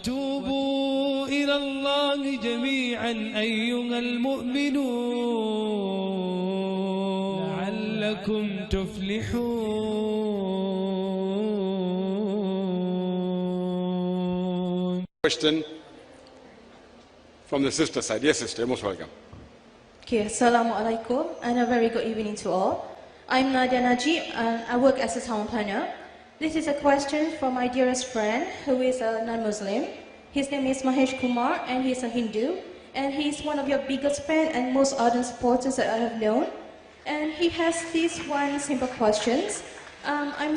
توبوا إلى الله جميعا أيها المؤمنون لعلكم تفلحون. Question from the sister side. Yes, sister, you're most welcome. Okay, Assalamu alaikum and a very good evening to all. I'm Nadia Najib and I work as a town planner. This is a question from my dearest friend who is a non-Muslim. His name is Mahesh Kumar and he's a Hindu. And he's one of your biggest fans and most ardent supporters that I have known. And he has these one simple questions. I'm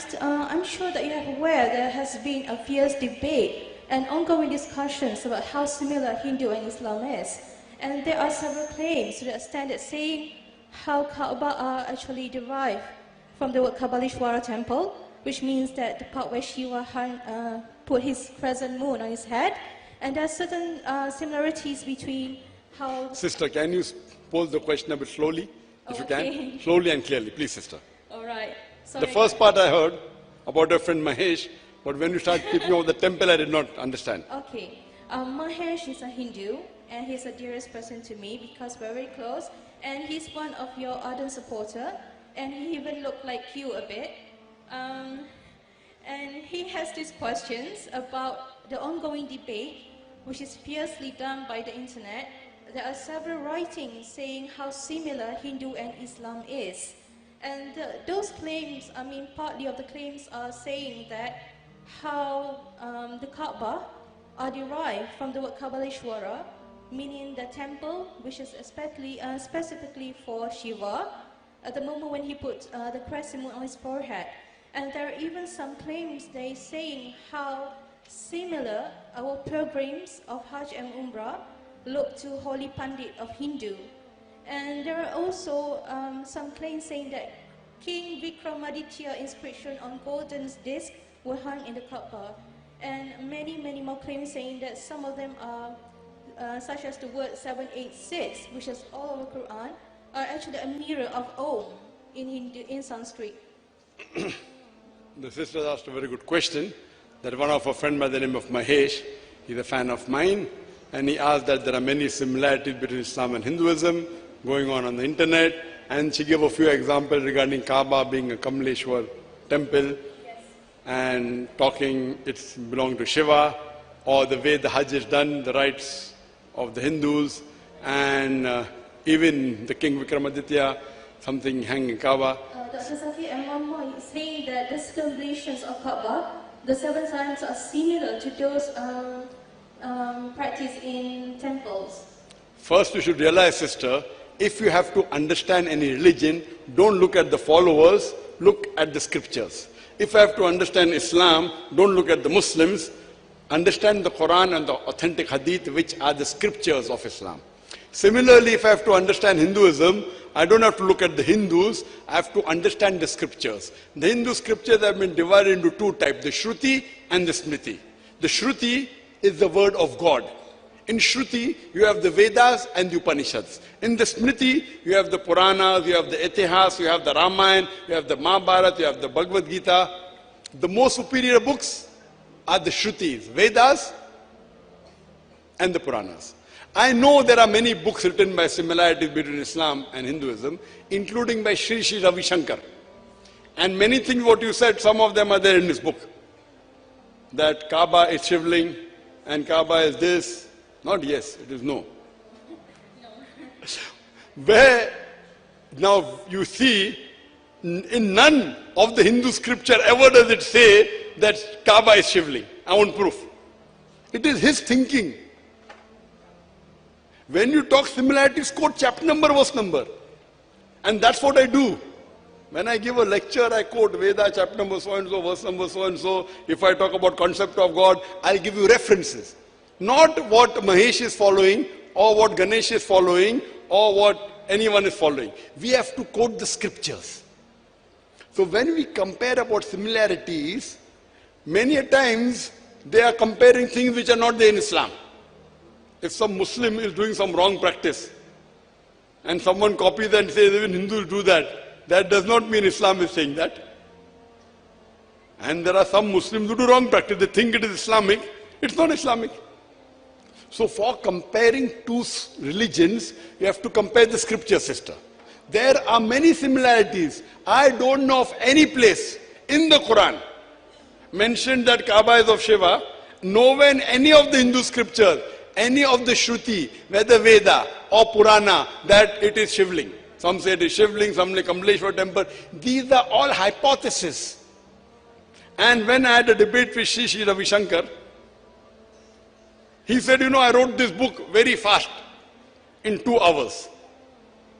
sure that you are aware there has been a fierce debate and ongoing discussions about how similar Hindu and Islam is. And there are several claims to the extent that saying how Kaaba are actually derived from the word Kabbalishwara temple, which means that the part where Shiva put his crescent moon on his head. And there are certain similarities between how... Sister, can you pose the question a bit slowly, if you can? Slowly and clearly, please, sister. All right. The first part I heard about your friend Mahesh, but when you start speaking of the temple, I did not understand. Okay. Mahesh is a Hindu, and he's the dearest person to me because we're very close. And he's one of your ardent supporter, and he even looked like you a bit. And he has these questions about the ongoing debate, which is fiercely done by the internet. There are several writings saying how similar Hindu and Islam is. And those claims, partly of the claims are saying that how the Kaaba are derived from the word Kabbalishwara, meaning the temple, which is specifically for Shiva, at the moment when he put the crescent moon on his forehead. And there are even some claims they saying how similar our pilgrims of Hajj and Umrah look to Holy Pandit of Hindu. And there are also some claims saying that King Vikramaditya inscription on golden disc were hung in the Kaaba. And many, many more claims saying that some of them are, such as the word 786, which is all over Quran, are actually a mirror of Om in Sanskrit. The sister asked a very good question, that one of a friend by the name of Mahesh, he's a fan of mine, and he asked that there are many similarities between Islam and Hinduism going on the internet, and she gave a few examples regarding Kaaba being a Kamaleshwar temple, and talking it's belong to Shiva, or the way the Hajj is done, the rites of the Hindus, and even the King Vikramaditya, something hanging in Kaaba. Dr. Zakir and one more is saying that the circumambulations of Kaaba, the 7 signs are similar to those practiced in temples. First you should realize, sister, if you have to understand any religion, don't look at the followers, look at the scriptures. If I have to understand Islam, don't look at the Muslims, understand the Quran and the authentic hadith, which are the scriptures of Islam. Similarly, if I have to understand Hinduism, I don't have to look at the Hindus, I have to understand the scriptures. The Hindu scriptures have been divided into 2 types, the Shruti and the Smriti. The Shruti is the word of God. In Shruti, you have the Vedas and the Upanishads. In the Smriti, you have the Puranas, you have the Itihas, you have the Ramayana, you have the Mahabharata, you have the Bhagavad Gita. The most superior books are the Shrutis, Vedas and the Puranas. I know there are many books written by similarities between Islam and Hinduism, including by Sri Ravi Shankar. And many things what you said, some of them are there in this book. That Kaaba is Shiv Linga and Kaaba is this. Not yes, it is no. Where now you see, in none of the Hindu scripture ever does it say that Kaaba is Shiv Linga. I want proof. It is his thinking. When you talk similarities, quote chapter number, verse number. And that's what I do. When I give a lecture, I quote Veda, chapter number so and so, verse number so and so. If I talk about concept of God, I'll give you references. Not what Mahesh is following, or what Ganesh is following, or what anyone is following. We have to quote the scriptures. So when we compare about similarities, many a times they are comparing things which are not there in Islam. If some Muslim is doing some wrong practice, and someone copies and says even Hindus do that, that does not mean Islam is saying that. And there are some Muslims who do wrong practice. They think it is Islamic, It's not Islamic. So for comparing two religions, you have to compare the scripture, sister. There are many similarities. I don't know of any place in the Quran mentioned that Kaaba is of Shiva. Nowhere in any of the Hindu scriptures, any of the Shruti, whether Veda or Purana, that it is Shivling. Some say it is Shivling, some say Kamleshwar temple. These are all hypotheses. And when I had a debate with Shri Ravi Shankar, he said, you know, I wrote this book very fast, in 2 hours.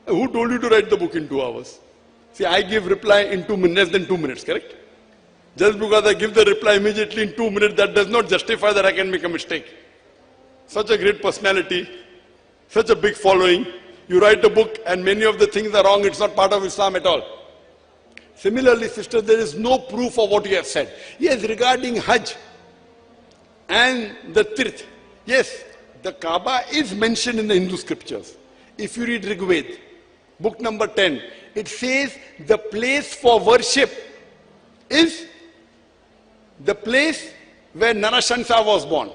Who told you to write the book in 2 hours? See, I give reply in 2 minutes, less than 2 minutes, correct? Just because I give the reply immediately in 2 minutes, that does not justify that I can make a mistake. Such a great personality, such a big following. You write a book and many of the things are wrong, it's not part of Islam at all. Similarly, sister, there is no proof of what you have said. Yes, regarding Hajj and the Tirth, yes, the Kaaba is mentioned in the Hindu scriptures. If you read Rig Veda, book number 10, it says the place for worship is the place where Narashansa was born.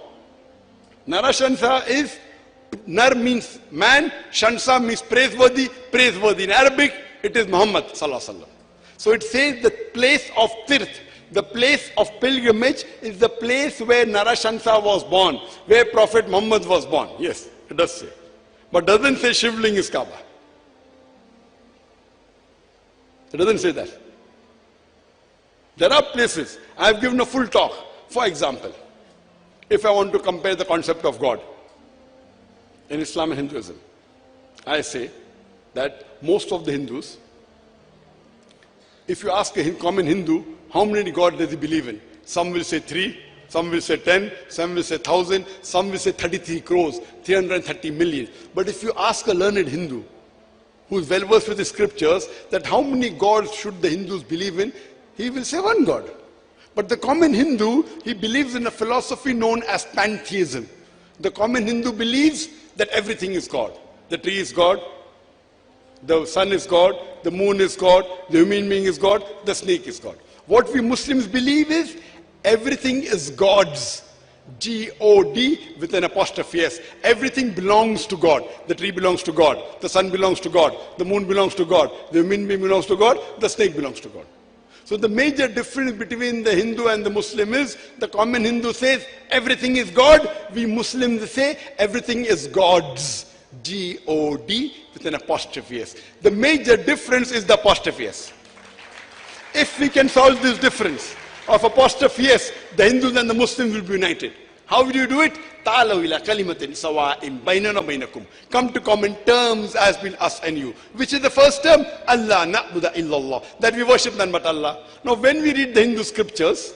Narashansa is, Nar means man, Shansa means praiseworthy, praiseworthy. In Arabic, it is Muhammad sallallahu alaihi wasallam. So it says the place of Tirth, the place of pilgrimage is the place where Narashansa was born, where Prophet Muhammad was born. Yes, it does say. But doesn't say Shivling is Kaaba. It doesn't say that. There are places. I have given a full talk. For example, if I want to compare the concept of God in Islam and Hinduism, I say that most of the Hindus, if you ask a common Hindu, how many gods does he believe in? Some will say 3, some will say 10, some will say 1,000, some will say 33 crores, 330 million. But if you ask a learned Hindu, who is well versed with the scriptures, that how many gods should the Hindus believe in, he will say one God. But the common Hindu, he believes in a philosophy known as pantheism. The common Hindu believes that everything is God. The tree is God, the sun is God, the moon is God, the human being is God, the snake is God. What we Muslims believe is everything is God's. G-O-D with an apostrophe S. Everything belongs to God. The tree belongs to God. The sun belongs to God. The moon belongs to God. The human being belongs to God. The snake belongs to God. So the major difference between the Hindu and the Muslim is the common Hindu says everything is God. We Muslims say everything is God's. G-O-D with an apostrophe S. The major difference is the apostrophe S. If we can solve this difference of apostrophe S, the Hindus and the Muslims will be united. How will you do it? Ta'alaw ila kalimatin sawa'in bainana bainakum. Come to common terms as between us and you. Which is the first term? Allah na'budu illallah. That we worship none but Allah. Now when we read the Hindu scriptures,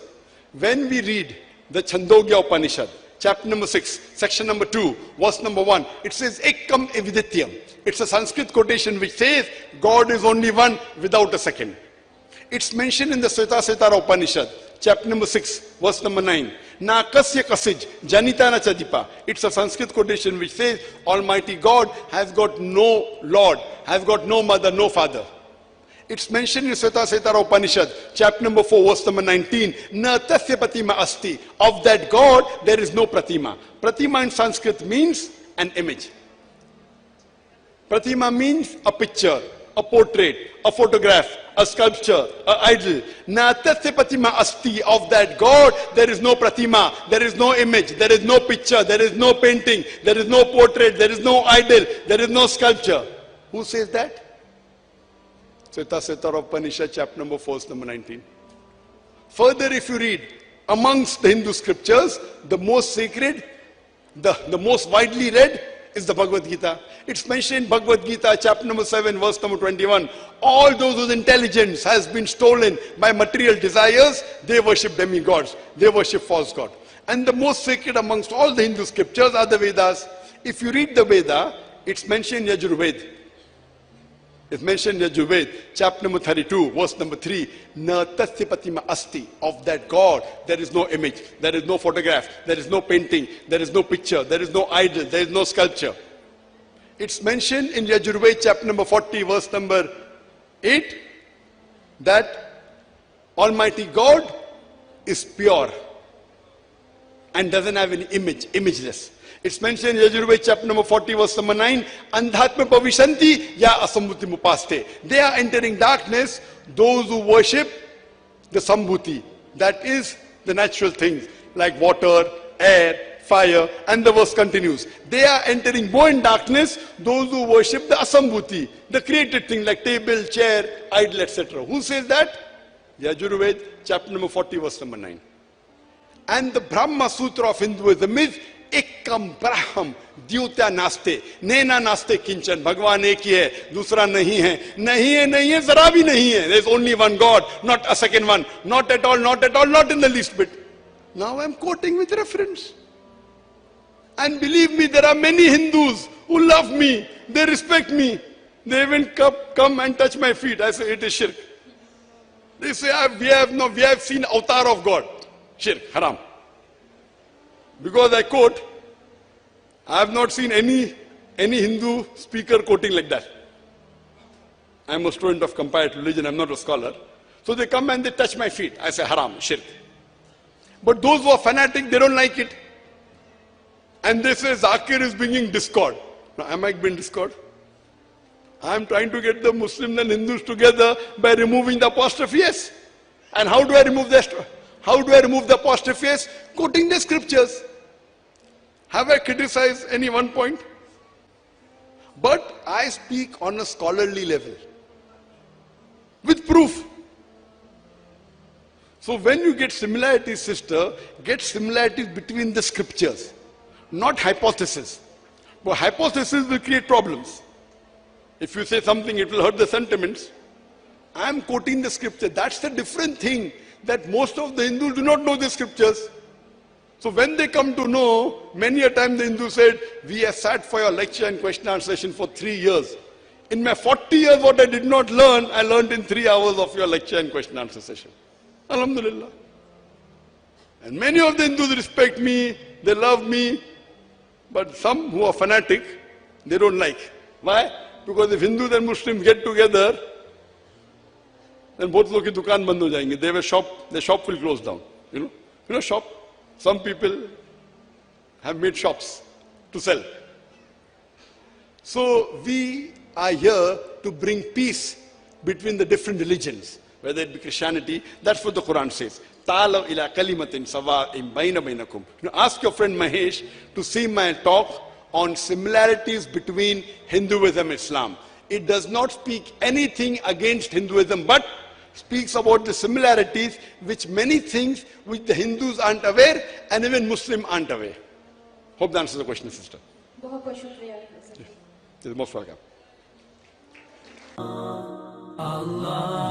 when we read the Chandogya Upanishad, chapter number 6, section number 2, verse number 1, it says Ekam evidityam. It's a Sanskrit quotation which says God is only one without a second. It's mentioned in the Svetasvatara Upanishad, chapter number 6, verse number 9. Na kasya kasij, janita na chadipa. It's a Sanskrit quotation which says, Almighty God has got no Lord, has got no mother, no father. It's mentioned in Svetasvatara Upanishad, chapter number 4, verse number 19. Na tasya pratima asti. Of that God, there is no pratima. Pratima in Sanskrit means an image. Pratima means a picture, a portrait, a photograph, a sculpture, an idol. Na tasya pratima asti. Of that God, there is no pratima, there is no image, there is no picture, there is no painting, there is no portrait, there is no idol, there is no sculpture. Who says that? Svetasvatara Upanishad, chapter number 4, verse number 19. Further, if you read amongst the Hindu scriptures, the most sacred, the most widely read is the Bhagavad Gita. It's mentioned in Bhagavad Gita, chapter number 7, verse number 21. All those whose intelligence has been stolen by material desires, they worship demigods, they worship false God. And the most sacred amongst all the Hindu scriptures are the Vedas. If you read the Veda, it's mentioned in Yajurveda. It's mentioned in Yajurveda, chapter number 32, verse number 3. Na tasya pratima asti. Of that God, there is no image, there is no photograph, there is no painting, there is no picture, there is no idol, there is no sculpture. It's mentioned in Yajurveda, chapter number 40, verse number 8, that Almighty God is pure and doesn't have any image, imageless. It's mentioned in Yajurveda chapter number 40 verse number 9, Andhatma Pavishanti ya Asambhuti Mupaste. They are entering darkness, those who worship the Sambhuti, that is the natural things like water, air, fire, and the verse continues. They are entering more in darkness, those who worship the Asambhuti, the created thing like table, chair, idol, etc. Who says that? Yajurveda chapter number 40 verse number 9. And the Brahma Sutra of Hinduism is Ekam Braham Dyutya Naste Nena Naste Kinchan. Bhagwan ek hi hai, dusra nahi hai. Nahi hai, zara bhi nahi hai. There is only one God, not a second one. Not at all, not at all, not in the least bit. Now I am quoting with reference. And believe me, there are many Hindus who love me, they respect me. They even come and touch my feet. I say it is shirk. They say we have seen avatar of God. Shirk, haram. Because I quote, I have not seen any Hindu speaker quoting like that. I am a student of comparative religion, I am not a scholar. So they come and they touch my feet. I say haram, shirk. But those who are fanatic, they don't like it. And they say Zakir is bringing discord. Now am I bringing discord? I am trying to get the Muslims and Hindus together by removing the apostrophe S. And how do I remove the apostrophe S? Quoting the scriptures. Have I criticized any one point? But I speak on a scholarly level. With proof. So when you get similarities, sister, get similarities between the scriptures. Not hypothesis. But hypothesis will create problems. If you say something, it will hurt the sentiments. I am quoting the scripture. That's the different thing, that most of the Hindus do not know the scriptures. So when they come to know, many a time the Hindu said, we have sat for your lecture and question answer session for 3 years. In my 40 years, what I did not learn, I learned in 3 hours of your lecture and question answer session. Alhamdulillah. And many of the Hindus respect me, they love me, but some who are fanatic, they don't like. Why? Because if Hindus and Muslims get together, then both लोग की दुकान बंद हो जाएंगे. Their shop will close down. You know shop. Some people have made shops to sell. So we are here to bring peace between the different religions, whether it be Christianity. That's what the Quran says. Ta'alaw ila kalimatin sawa'in bayna bainakum. Ask your friend Mahesh to see my talk on similarities between Hinduism and Islam. It does not speak anything against Hinduism, but speaks about the similarities, which many things which the Hindus aren't aware and even Muslims aren't aware. Hope that answers the question, sister. You're most welcome. Allah.